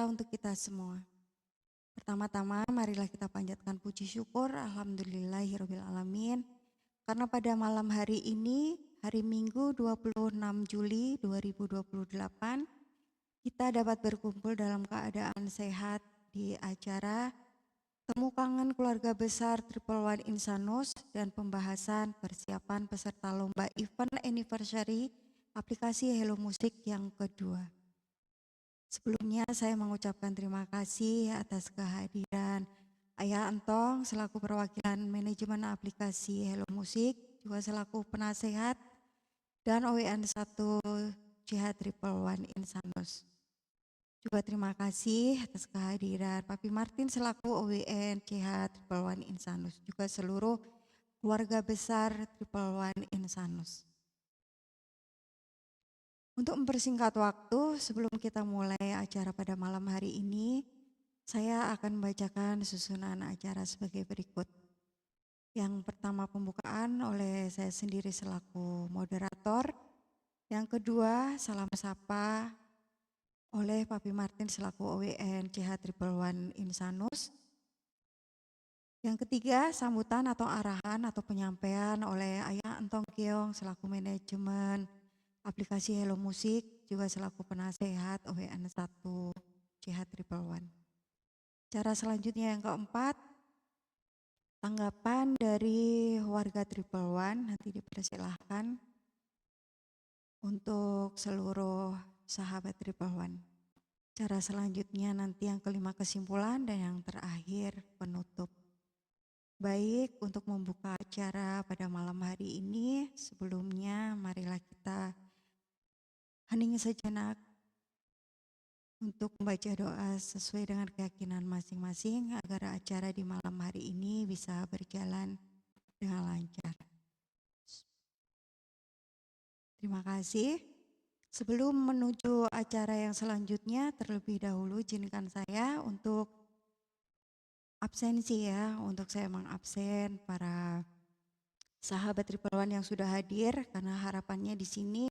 untuk kita semua. Pertama-tama marilah kita panjatkan puji syukur alhamdulillahirabbil alamin karena pada malam hari ini, hari Minggu 26 Juli 2028, kita dapat berkumpul dalam keadaan sehat di acara Temu Kangen Keluarga Besar Triple One Insanus dan pembahasan persiapan peserta lomba event anniversary aplikasi Hello Music yang kedua. Sebelumnya saya mengucapkan terima kasih atas kehadiran Ayah Antong selaku perwakilan manajemen aplikasi Hello Music, juga selaku penasehat, dan OWN 1 CH Triple One Insanus. Juga terima kasih atas kehadiran Papi Martin selaku OWN CH Triple One Insanus, juga seluruh keluarga besar Triple One Insanus. Untuk mempersingkat waktu, sebelum kita mulai acara pada malam hari ini, saya akan membacakan susunan acara sebagai berikut. Yang pertama pembukaan oleh saya sendiri selaku moderator. Yang kedua salam sapa oleh Papi Martin selaku OWN CH Triple One Insanus. Yang ketiga sambutan atau arahan atau penyampaian oleh Ayah Antong Keong selaku manajemen aplikasi Hello Music, juga selaku penasehat OWN 1 CH Triple One. Cara selanjutnya yang keempat, tanggapan dari warga Triple One nanti dipersilahkan untuk seluruh sahabat Triple One. Cara selanjutnya nanti yang kelima kesimpulan dan yang terakhir penutup. Baik, untuk membuka acara pada malam hari ini, sebelumnya marilah kita hening sejenak untuk membaca doa sesuai dengan keyakinan masing-masing agar acara di malam hari ini bisa berjalan dengan lancar. Terima kasih. Sebelum menuju acara yang selanjutnya, terlebih dahulu izinkan saya untuk absensi ya, untuk saya mengabsen para sahabat Triple One yang sudah hadir, karena harapannya di sini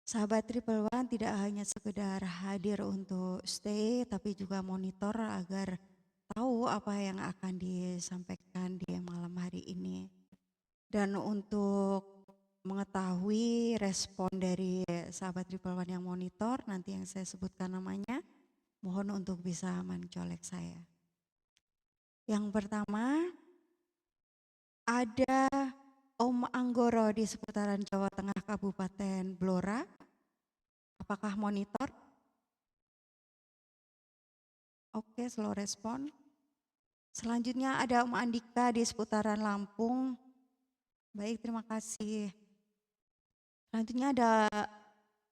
sahabat Triple One tidak hanya sekedar hadir untuk stay, tapi juga monitor agar tahu apa yang akan disampaikan di malam hari ini. Dan untuk mengetahui respon dari sahabat Triple One yang monitor, nanti yang saya sebutkan namanya, mohon untuk bisa mencolek saya. Yang pertama, ada Om Anggoro di seputaran Jawa Tengah Kabupaten Blora. Apakah monitor? Oke, slow respon. Selanjutnya ada Om Andika di seputaran Lampung. Baik, terima kasih. Selanjutnya ada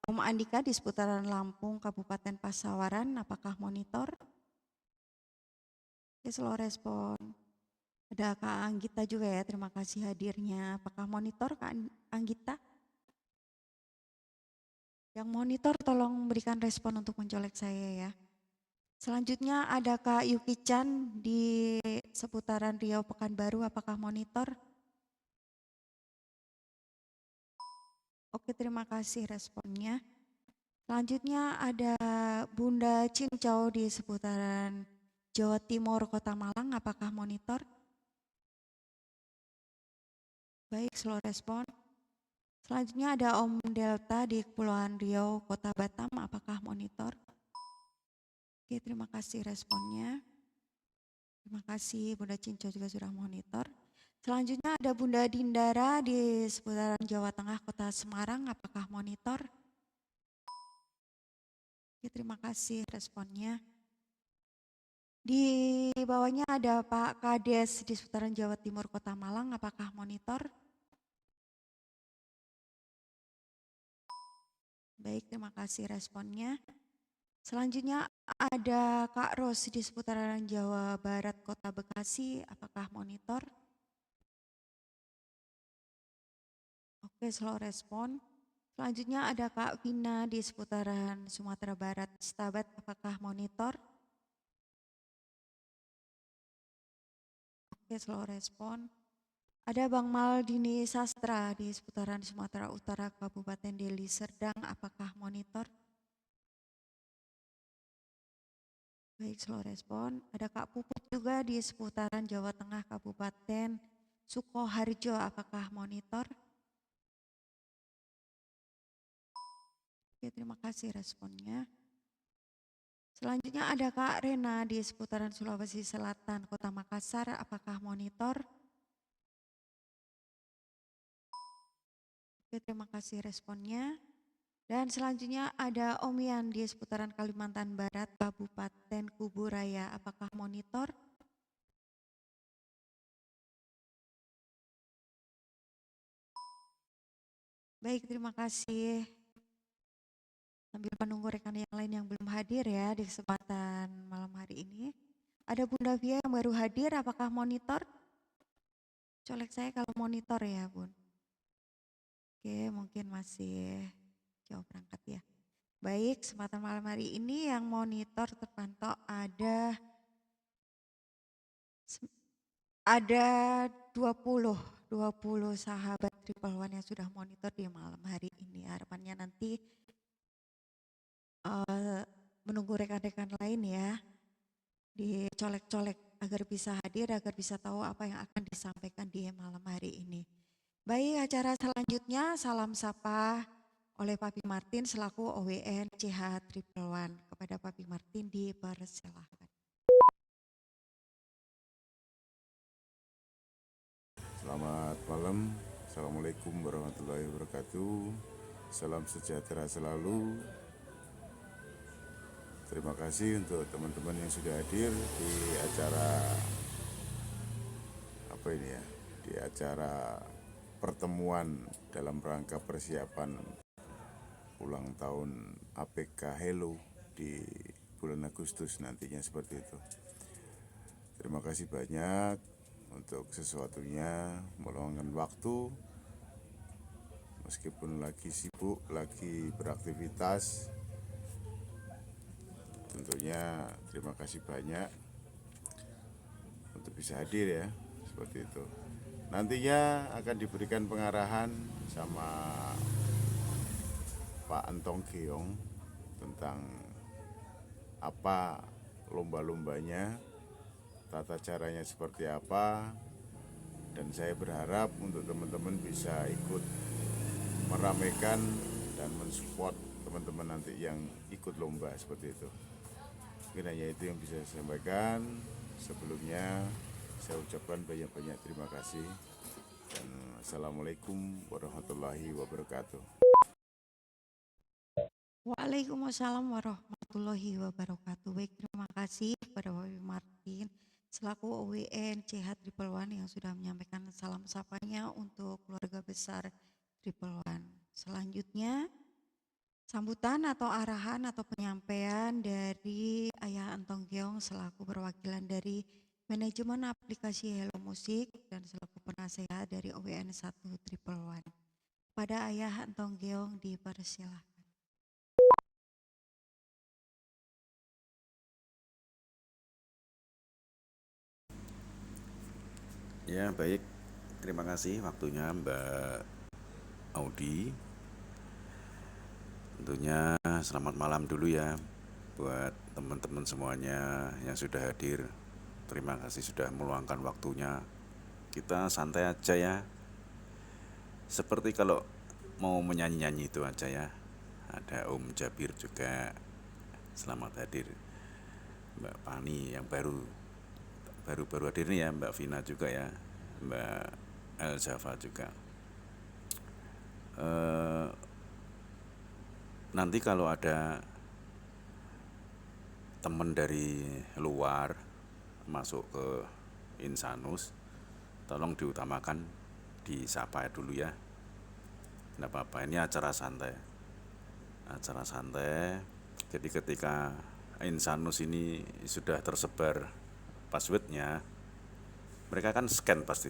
Om Andika di seputaran Lampung, Kabupaten Pasawaran. Apakah monitor? Oke, slow respon. Ada Kak Anggita juga ya, terima kasih hadirnya. Apakah monitor Kak Anggita? Yang monitor tolong berikan respon untuk mencolek saya ya. Selanjutnya ada Kak Yuki Chan di seputaran Riau Pekanbaru, apakah monitor? Oke, terima kasih responnya. Selanjutnya ada Bunda Cincau di seputaran Jawa Timur Kota Malang, apakah monitor? Baik, slow respon. Selanjutnya ada Om Delta di Kepulauan Riau Kota Batam, apakah monitor? Oke, terima kasih responnya. Terima kasih Bunda Cincau juga sudah monitor. Selanjutnya ada Bunda Dindara di seputaran Jawa Tengah Kota Semarang, apakah monitor? Oke, terima kasih responnya. Di bawahnya ada Pak Kades di seputaran Jawa Timur Kota Malang, apakah monitor? Baik, terima kasih responnya. Selanjutnya ada Kak Ros di seputaran Jawa Barat Kota Bekasi, apakah monitor? Oke, slow respon. Selanjutnya ada Kak Vina di seputaran Sumatera Barat, Stabat, apakah monitor? Oke, slow respon. Ada Bang Maldini Sastra di seputaran Sumatera Utara, Kabupaten Deli Serdang, apakah monitor? Baik, slow respon. Ada Kak Puput juga di seputaran Jawa Tengah, Kabupaten Sukoharjo. Apakah monitor? Oke, terima kasih responnya. Selanjutnya ada Kak Rena di seputaran Sulawesi Selatan, Kota Makassar. Apakah monitor? Oke, terima kasih responnya. Dan selanjutnya ada Om Yan di seputaran Kalimantan Barat, Kabupaten Kuburaya. Apakah monitor? Baik, terima kasih. Sambil menunggu rekan yang lain yang belum hadir ya di kesempatan malam hari ini. Ada Bunda Via yang baru hadir, apakah monitor? Colek saya kalau monitor ya Bun. Oke, mungkin masih jauh berangkat ya. Baik, kesempatan malam hari ini yang monitor terpantau ada 20 sahabat Triple One yang sudah monitor di malam hari ini. Harapannya nanti menunggu rekan-rekan lain ya, dicolek-colek agar bisa hadir, agar bisa tahu apa yang akan disampaikan di malam hari ini. Baik, acara selanjutnya salam sapa oleh Papi Martin selaku OWN CH Triple One. Kepada Papi Martin dipersilahkan. Selamat malam, Assalamualaikum warahmatullahi wabarakatuh. Salam sejahtera selalu. Terima kasih untuk teman-teman yang sudah hadir di acara di acara pertemuan dalam rangka persiapan ulang tahun APK Hello di bulan Agustus nantinya seperti itu. Terima kasih banyak untuk sesuatunya, meluangkan waktu meskipun lagi sibuk, lagi beraktivitas. Tentunya terima kasih banyak untuk bisa hadir ya, seperti itu. Nantinya akan diberikan pengarahan sama Pak Antong Geong tentang apa lomba-lombanya, tata caranya seperti apa, dan saya berharap untuk teman-teman bisa ikut meramaikan dan mensupport teman-teman nanti yang ikut lomba seperti itu. Mungkin hanya itu yang bisa saya sampaikan. Sebelumnya saya ucapkan banyak-banyak terima kasih dan Assalamualaikum warahmatullahi wabarakatuh. Waalaikumsalam warahmatullahi wabarakatuh. Baik, terima kasih kepada Papi Martin selaku OWN CH Triple One yang sudah menyampaikan salam sapanya untuk keluarga besar Triple One. Selanjutnya sambutan atau arahan atau penyampaian dari Ayah Antong Geong selaku perwakilan dari manajemen aplikasi Hello Music dan selaku penasehat dari OWN 1 Triple One. Pada Ayah Antong Geong dipersilahkan. Ya baik, terima kasih waktunya Mbak Audi. Tentunya selamat malam dulu ya buat teman-teman semuanya yang sudah hadir. Terima kasih sudah meluangkan waktunya. Kita santai aja ya. Seperti kalau mau menyanyi-nyanyi itu aja ya. Ada Om Jabir juga selamat hadir. Mbak Pani yang baru hadir nih ya, Mbak Vina juga ya, Mbak El Java juga. Nanti kalau ada teman dari luar masuk ke Insanus, tolong diutamakan disapa dulu ya. Nggak apa-apa, ini acara santai. Jadi ketika Insanus ini sudah tersebar passwordnya, mereka kan scan pasti.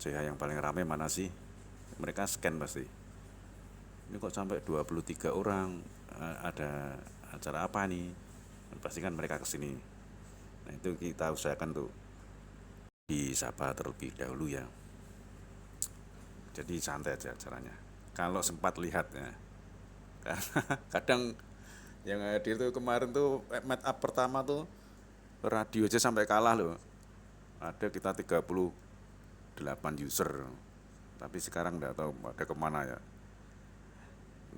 CH yang paling ramai mana sih? Mereka scan pasti. Ini kok sampai 23 orang, ada acara apa nih? Pasti kan mereka kesini. Nah itu kita usahakan tuh disapa terlebih dahulu ya. Jadi santai aja acaranya. Kalau sempat lihat ya, karena kadang Yang hadir tuh kemarin tuh meet up pertama tuh radio aja sampai kalah loh. Ada kita 38 user. Tapi sekarang nggak tahu ada kemana ya.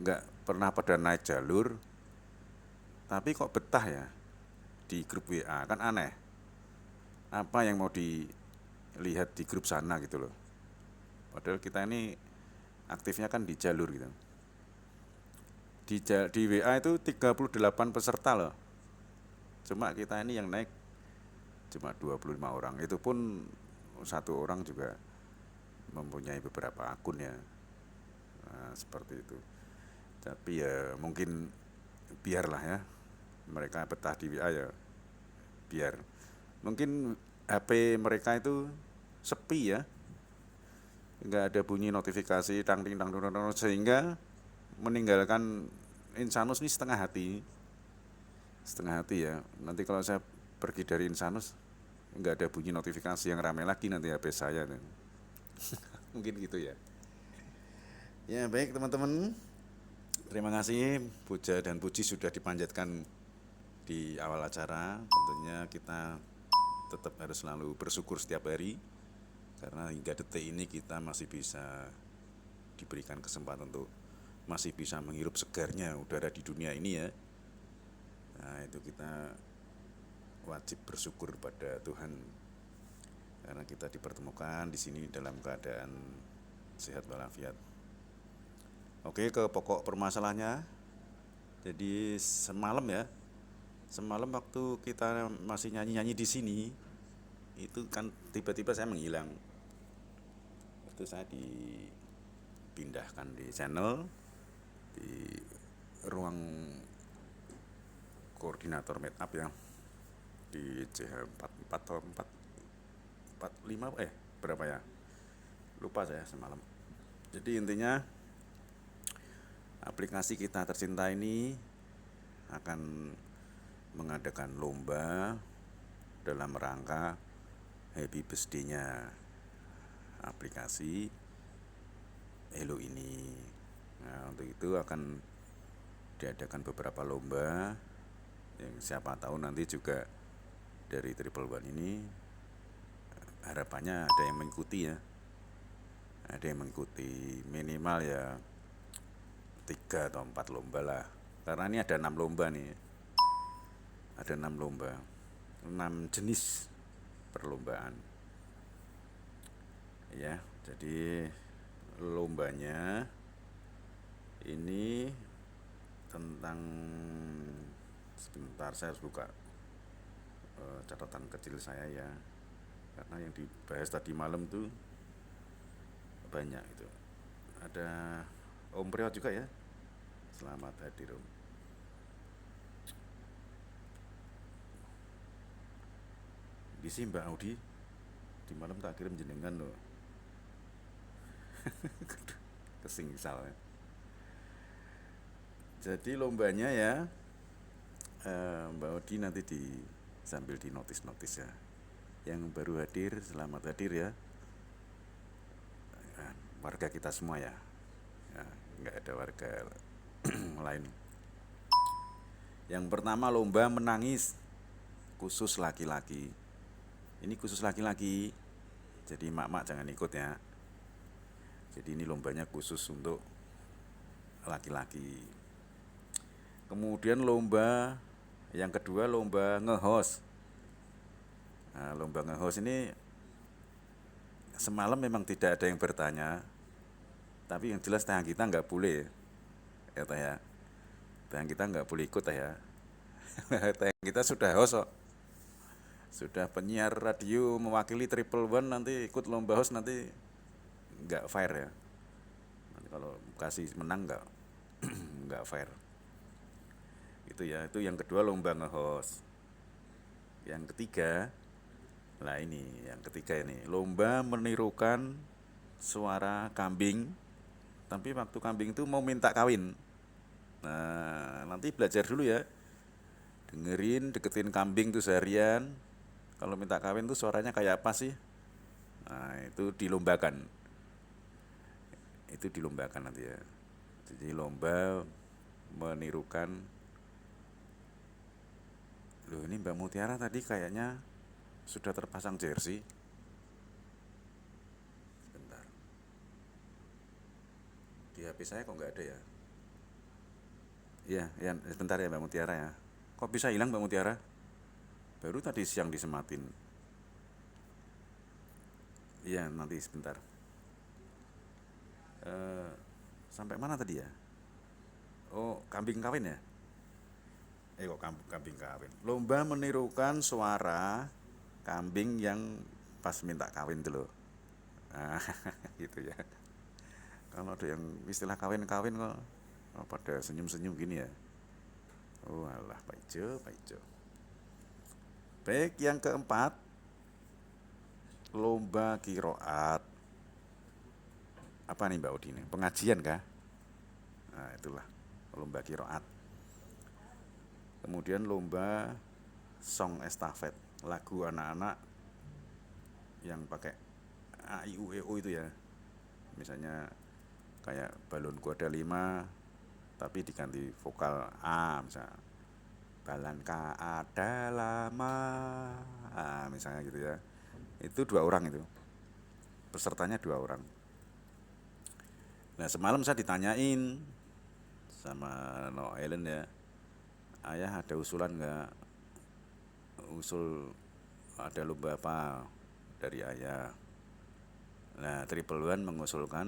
Nggak pernah pada naik jalur. Tapi kok betah ya di grup WA, kan aneh. Apa yang mau dilihat di grup sana gitu loh. Padahal kita ini aktifnya kan di jalur gitu. Di WA itu 38 peserta loh. Cuma kita ini yang naik cuma 25 orang. Itu pun satu orang juga mempunyai beberapa akun ya. Nah, seperti itu. Tapi ya mungkin biarlah ya. Mereka betah di WA ya. Biar. Mungkin HP mereka itu sepi ya. Nggak ada bunyi notifikasi tang ting tang sehingga meninggalkan Insanus ini setengah hati ya. Nanti kalau saya pergi dari Insanus nggak ada bunyi notifikasi yang ramai lagi nanti HP saya. Mungkin gitu ya. Ya baik teman-teman, terima kasih puja dan puji sudah dipanjatkan di awal acara. Tentunya kita tetap harus selalu bersyukur setiap hari karena hingga detik ini kita masih bisa diberikan kesempatan untuk masih bisa menghirup segarnya udara di dunia ini ya. Nah itu kita wajib bersyukur pada Tuhan karena kita dipertemukan di sini dalam keadaan sehat walafiat. Oke, ke pokok permasalahannya. Jadi semalam waktu kita masih nyanyi-nyanyi di sini itu kan tiba-tiba saya menghilang. Itu saya dipindahkan di channel di ruang koordinator meet up ya di CH44 atau 445 berapa ya, lupa saya semalam. Jadi intinya aplikasi kita tercinta ini akan mengadakan lomba dalam rangka happy birthday-nya aplikasi Hello ini. Nah, untuk itu akan diadakan beberapa lomba yang siapa tahu nanti juga dari Triple One ini harapannya ada yang mengikuti ya. Ada yang mengikuti minimal ya 3 atau 4 lomba lah. Karena ini ada 6 lomba nih. Ada 6 lomba. 6 jenis perlombaan. Ya, jadi lombanya ini tentang, sebentar saya harus buka catatan kecil saya ya, karena yang dibahas tadi malam tuh banyak itu. Ada Om Priot juga ya, selamat hadir Om. Di sini Mbak Audi di malam tak kirim jenengan loh. Kesingsal ya. Jadi lombanya ya Mbak Odi nanti sambil di notis ya. Yang baru hadir selamat hadir ya. Warga kita semua ya. Nggak ada warga lain. Yang pertama lomba menangis khusus laki-laki. Ini khusus laki-laki. Jadi mak-mak jangan ikut ya. Jadi ini lombanya khusus untuk laki-laki. Kemudian lomba yang kedua lomba nge-host. Nah, lomba nge-host ini semalam memang tidak ada yang bertanya, tapi yang jelas tayang kita nggak boleh ya tayang. Tayang kita nggak boleh ikut ya. Tayang kita sudah host kok. Sudah penyiar radio mewakili Triple One, nanti ikut lomba host nanti nggak fair ya. Nanti kalau kasih menang nggak fair. Itu ya, itu yang kedua lomba nge-host. Yang ketiga, yang ketiga ini lomba menirukan suara kambing, tapi waktu kambing itu mau minta kawin. Nah, nanti belajar dulu ya, dengerin, deketin kambing tuh seharian. Kalau minta kawin tuh suaranya kayak apa sih? Nah, itu dilombakan. Itu dilombakan nanti ya. Jadi lomba menirukan Loh, ini Mbak Mutiara tadi kayaknya sudah terpasang jersey. Sebentar. Di HP saya kok nggak ada ya? Iya, ya, sebentar ya Mbak Mutiara ya. Kok bisa hilang Mbak Mutiara? Baru tadi siang disematin. Iya, nanti sebentar. Eh, Sampai mana tadi ya? Oh, kambing kawin ya? Kok kambing kawin. Lomba menirukan suara kambing yang pas minta kawin itu loh. Nah, gitu ya. Kalau ada yang istilah kawin-kawin kok pada senyum-senyum gini ya. Oh alah, Pak Ijo, Pak Ijo. Baik, yang keempat, lomba kiroat. Apa nih Mbak Odi ini? Pengajian kah? Nah, itulah lomba kiroat. Kemudian lomba song estafet, lagu anak-anak yang pakai A I U E O itu ya. Misalnya kayak balonku ada 5 tapi diganti vokal A, misalnya balanka ada lama, misalnya gitu ya. Itu 2 orang itu, pesertanya 2 orang. Nah semalam saya ditanyain sama Noelen ya, ayah ada usulan nggak, usul ada lomba apa dari ayah. Nah Triple One mengusulkan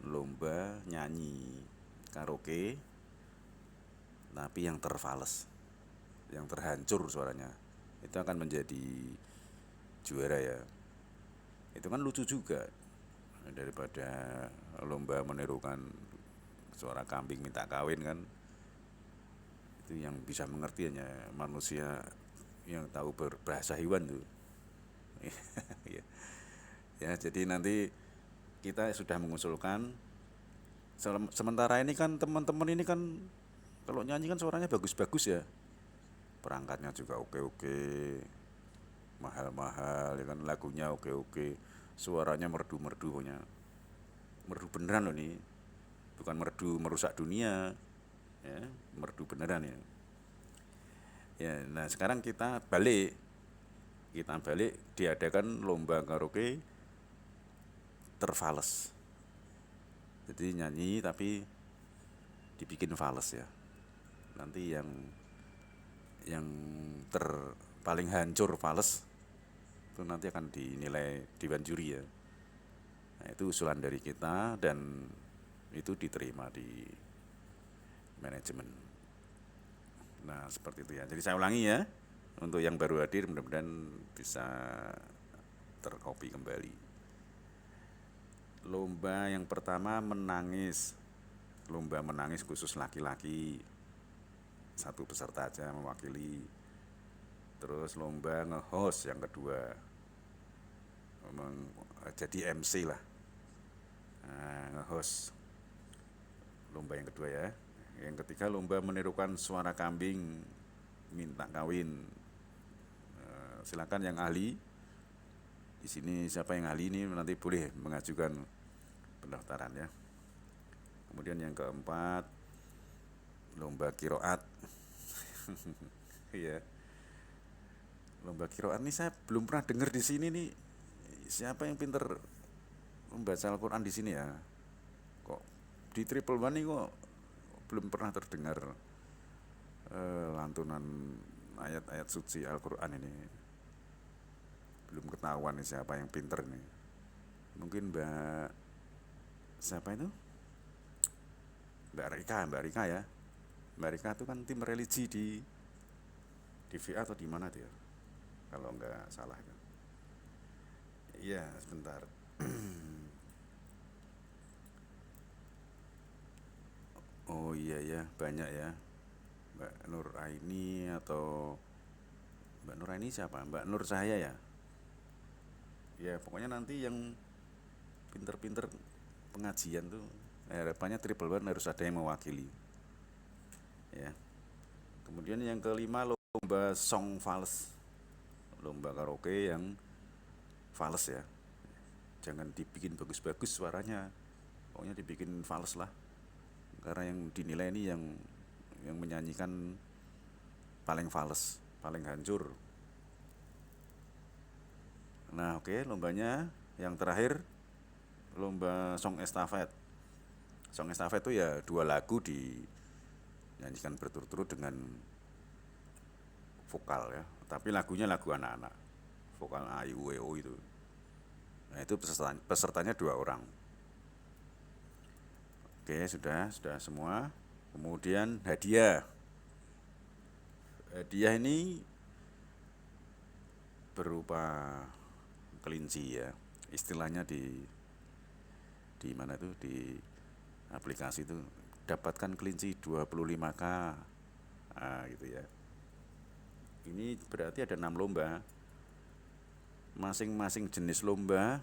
lomba nyanyi karaoke tapi yang terfales, yang terhancur suaranya, itu akan menjadi juara ya. Itu kan lucu juga, daripada lomba menirukan suara kambing minta kawin kan. Itu yang bisa mengerti hanya manusia yang tahu berbahasa hewan tuh. Ya. Ya, jadi nanti kita sudah mengusulkan. Sementara ini kan teman-teman ini kan kalau nyanyi kan suaranya bagus-bagus ya. Perangkatnya juga oke-oke, mahal-mahal ya kan, lagunya oke-oke, suaranya merdu-merdu punya. Merdu beneran loh nih. Bukan merdu merusak dunia. Ya, merdu beneran ya. Ya, nah sekarang kita balik. Diadakan lomba karaoke terfales. Jadi nyanyi tapi dibikin fales ya. Nanti yang paling hancur fales itu nanti akan dinilai dewan juri ya. Nah, itu usulan dari kita dan itu diterima di manajemen. Nah, seperti itu ya. Jadi saya ulangi ya. Untuk yang baru hadir mudah-mudahan bisa terkopi kembali. Lomba yang pertama menangis. Lomba menangis khusus laki-laki. 1 peserta aja mewakili. Terus lomba nge-host yang kedua. Jadi MC lah. Nah, nge-host. Lomba yang kedua ya. Yang ketiga lomba menirukan suara kambing minta kawin. Silakan yang ahli. Di sini siapa yang ahli ini nanti boleh mengajukan pendaftaran ya. Kemudian yang keempat lomba kiroat. Iya. Lomba kiroat ini saya belum pernah dengar di sini nih. Siapa yang pinter membaca Al-Quran di sini ya? Kok di Triple One ini kok belum pernah terdengar lantunan ayat-ayat suci Al-Quran ini. Belum ketahuan nih siapa yang pinter nih. Mungkin siapa itu? Mbak Rika ya. Mbak Rika itu kan tim religi di DVA atau di mana dia? Kalau nggak salah kan. Iya, sebentar. Oh iya ya, banyak ya. Mbak Nur Aini atau Mbak Nur Aini siapa? Mbak Nur Cahaya ya. Ya pokoknya nanti yang pinter-pinter pengajian tuh harapannya Triple One harus ada yang mewakili. Ya. Kemudian yang kelima lomba song fals. Lomba karaoke yang fals ya. Jangan dibikin bagus-bagus suaranya. Pokoknya dibikin fals lah. Karena yang dinilai ini yang menyanyikan paling fals. paling hancur. Nah, oke, lombanya yang terakhir lomba song estafet. Song estafet itu ya 2 lagu dinyanyikan berturut-turut dengan vokal ya, tapi lagunya lagu anak-anak, vokal A I U E O itu. Nah, itu pesertanya 2 orang. Oke, sudah semua. Kemudian hadiah. Hadiah ini berupa kelinci ya. Istilahnya di mana itu, di aplikasi itu, dapatkan kelinci 25K. Nah, gitu ya. Ini berarti ada 6 lomba. Masing-masing jenis lomba,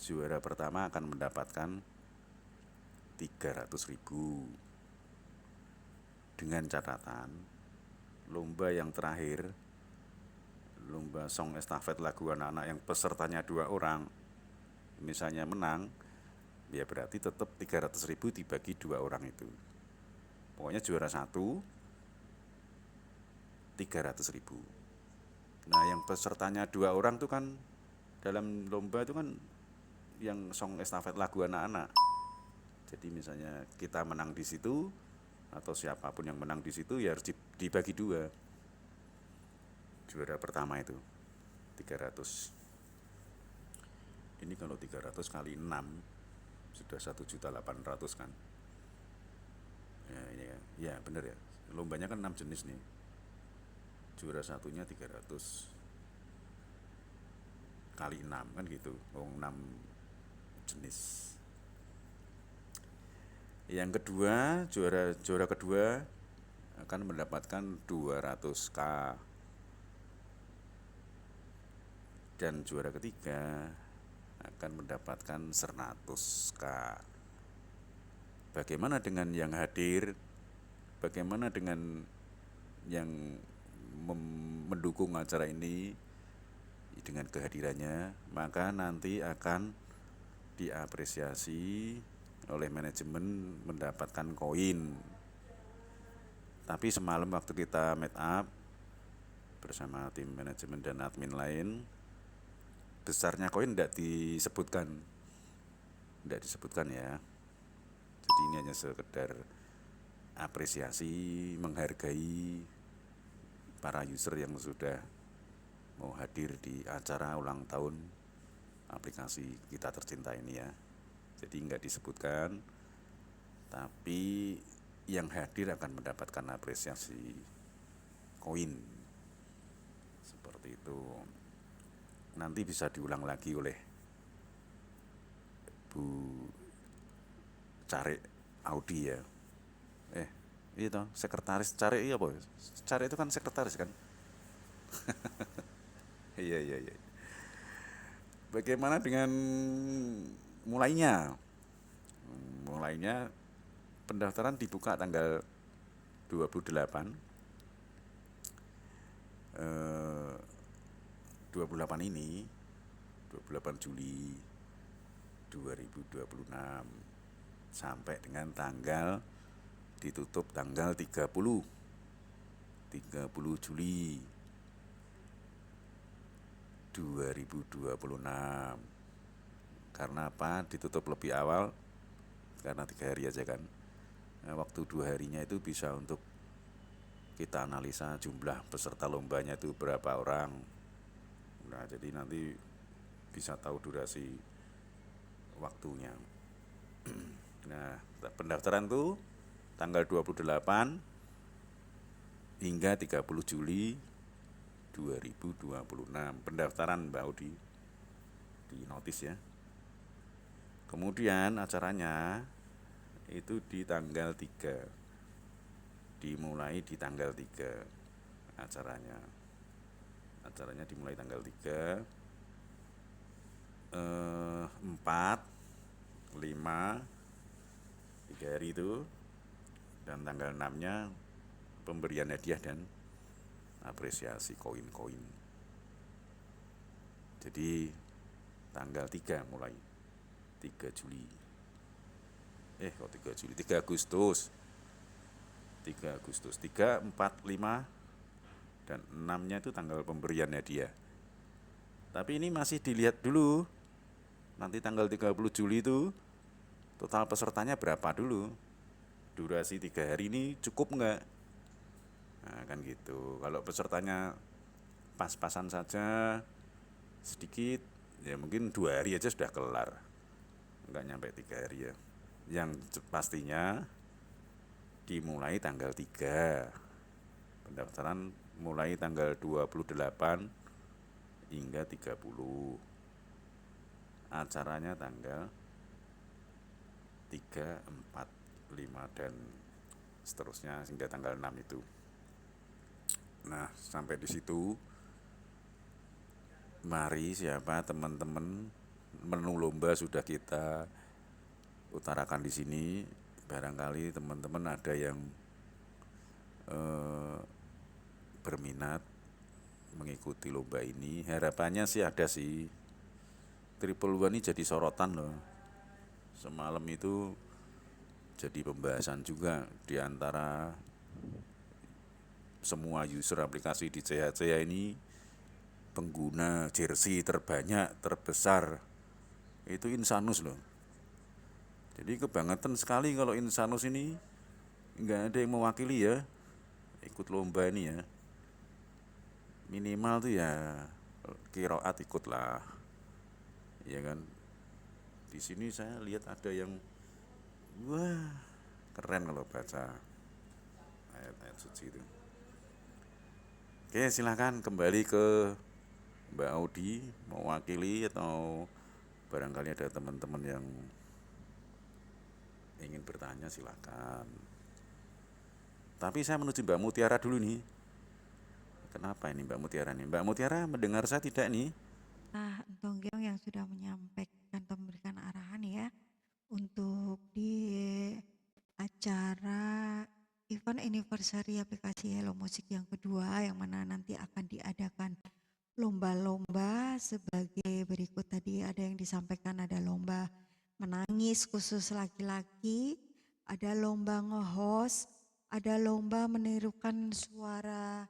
juara pertama akan mendapatkan 300.000. Dengan catatan, lomba yang terakhir, lomba song estafet lagu anak-anak yang pesertanya 2 orang, misalnya menang, ya berarti tetap 300.000 dibagi 2 orang itu. Pokoknya juara 1 300.000. Nah, yang pesertanya 2 orang tuh kan, dalam lomba itu kan yang song estafet lagu anak-anak. Jadi misalnya kita menang di situ, atau siapapun yang menang di situ ya harus dibagi 2. Juara pertama itu 300. Ini kalau 300 kali 6 sudah 1.800.000 kan. Ya bener ya. Lombanya kan 6 jenis nih. Juara satunya 300 kali 6 kan gitu. 6 jenis. Yang kedua, juara kedua akan mendapatkan 200K. Dan juara ketiga akan mendapatkan 100K. Bagaimana dengan yang hadir? Bagaimana dengan yang mendukung acara ini dengan kehadirannya? Maka nanti akan diapresiasi oleh manajemen mendapatkan koin. Tapi semalam waktu kita meet up bersama tim manajemen dan admin lain, besarnya koin tidak disebutkan ya. Jadi ini hanya sekedar apresiasi, menghargai para user yang sudah mau hadir di acara ulang tahun aplikasi kita tercinta ini ya. Jadi nggak disebutkan, tapi yang hadir akan mendapatkan apresiasi koin. Seperti itu. Nanti bisa diulang lagi oleh Bu Cari Audi ya. Itu sekretaris Cari, iya boy. Cari itu kan sekretaris kan. Iya. Bagaimana dengan mulainya? Mulainya pendaftaran dibuka tanggal 28 ini, 28 Juli 2026 sampai dengan tanggal ditutup tanggal 30 Juli 2026. Karena apa? Ditutup lebih awal karena 3 hari aja kan. Waktu 2 harinya itu bisa untuk kita analisa jumlah peserta lombanya itu berapa orang. Nah, jadi nanti bisa tahu durasi waktunya. Nah, pendaftaran tuh tanggal 28 hingga 30 Juli 2026. Pendaftaran Mbak Audi di notis ya. Kemudian acaranya itu di tanggal 3. Dimulai di tanggal 3 acaranya. Acaranya dimulai tanggal 3, 4, 5, 3 hari itu. Dan tanggal 6-nya pemberian hadiah dan apresiasi koin-koin. Jadi tanggal 3 mulai 3 Juli. 3 Agustus. 3, 4, 5 dan 6-nya itu tanggal pemberian hadiah. Tapi ini masih dilihat dulu, nanti tanggal 30 Juli itu total pesertanya berapa dulu, durasi 3 hari ini cukup nggak. Nah kan gitu, kalau pesertanya pas-pasan saja sedikit, ya mungkin 2 hari aja sudah kelar, nggak nyampe 3 hari ya. Yang pastinya dimulai tanggal 3, pendaftaran mulai tanggal 28 hingga 30, acaranya tanggal 3, 4, 5 dan seterusnya hingga tanggal 6 itu. Nah, sampai di situ mari siapa teman-teman, menu lomba sudah kita utarakan di sini. Barangkali teman-teman ada yang berminat mengikuti lomba ini. Harapannya sih ada sih. Triple One ini jadi sorotan loh. Semalam itu jadi pembahasan juga di antara semua user aplikasi di CHCH ini. Pengguna jersey terbanyak, terbesar itu Insanus loh. Jadi kebangetan sekali kalau Insanus ini nggak ada yang mewakili ya ikut lomba ini ya. Minimal tuh ya Qiraat ikut lah, ya kan. Di sini saya lihat ada yang wah keren kalau baca ayat-ayat suci itu. Oke, silahkan kembali ke Mbak Audi mewakili, atau barangkali ada teman-teman yang ingin bertanya silakan. Tapi saya menuju Mbak Mutiara dulu nih. Kenapa ini Mbak Mutiara nih? Mbak Mutiara mendengar saya tidak nih? Nah, Entong Geong yang sudah menyampaikan atau memberikan arahan ya untuk di acara event anniversary aplikasi Hello Music yang kedua, yang mana nanti akan diadakan lomba-lomba sebagai berikut. Tadi ada yang disampaikan, ada lomba menangis khusus laki-laki, ada lomba nge-host, ada lomba menirukan suara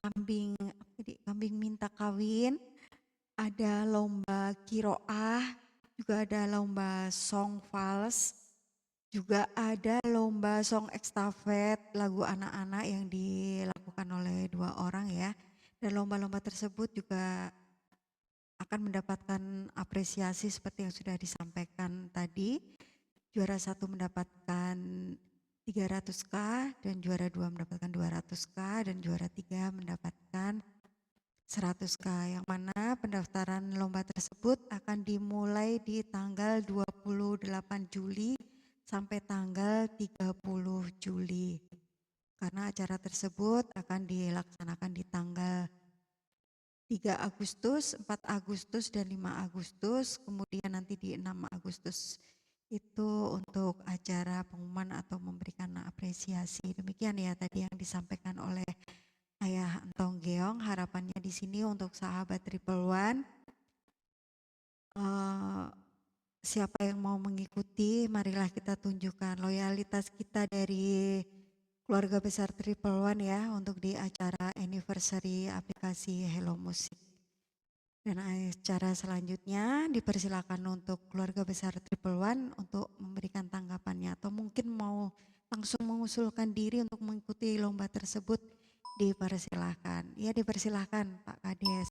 kambing minta kawin, ada lomba kiroah, juga ada lomba song vals, juga ada lomba song ekstafet lagu anak-anak yang dilakukan oleh 2 orang ya. Dan lomba-lomba tersebut juga akan mendapatkan apresiasi seperti yang sudah disampaikan tadi. Juara 1 mendapatkan 300.000 dan juara 2 mendapatkan 200.000 dan juara 3 mendapatkan 100.000, yang mana pendaftaran lomba tersebut akan dimulai di tanggal 28 Juli sampai tanggal 30 Juli. Karena acara tersebut akan dilaksanakan di tanggal 3 Agustus, 4 Agustus, dan 5 Agustus, kemudian nanti di 6 Agustus itu untuk acara pengumuman atau memberikan apresiasi. Demikian ya tadi yang disampaikan oleh Ayah Entong Geong. Harapannya di sini untuk sahabat Triple One, siapa yang mau mengikuti, marilah kita tunjukkan loyalitas kita dari keluarga besar Triple One ya untuk di acara anniversary aplikasi Hello Music. Dan acara selanjutnya dipersilakan untuk keluarga besar Triple One untuk memberikan tanggapannya, atau mungkin mau langsung mengusulkan diri untuk mengikuti lomba tersebut, dipersilahkan. Ya, dipersilahkan Pak Kades.